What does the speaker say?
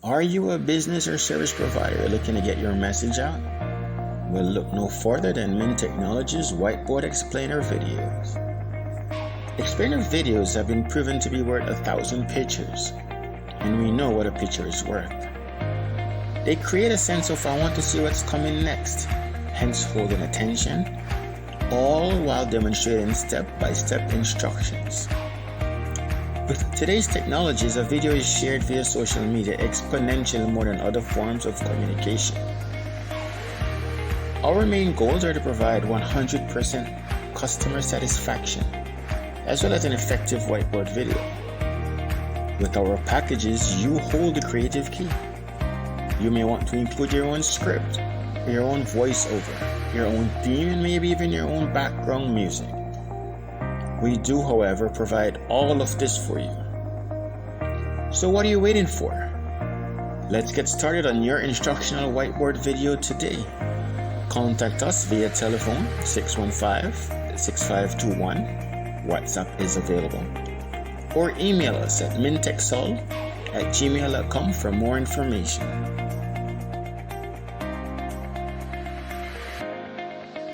Are you a business or service provider looking to get your message out? Well, look no further than Mint Technology's Whiteboard Explainer videos. Explainer videos have been proven to be worth 1,000 pictures, and we know what a picture is worth. They create a sense of I want to see what's coming next, hence holding attention, all while demonstrating step-by-step instructions. With today's technologies, a video is shared via social media exponentially more than other forms of communication. Our main goals are to provide 100% customer satisfaction, as well as an effective whiteboard video. With our packages, you hold the creative key. You may want to include your own script, your own voiceover, your own theme, and maybe even your own background music. We do, however, provide all of this for you. So what are you waiting for? Let's get started on your instructional whiteboard video today. Contact us via telephone 615-6521. WhatsApp is available. Or email us at mintechsol@gmail.com for more information.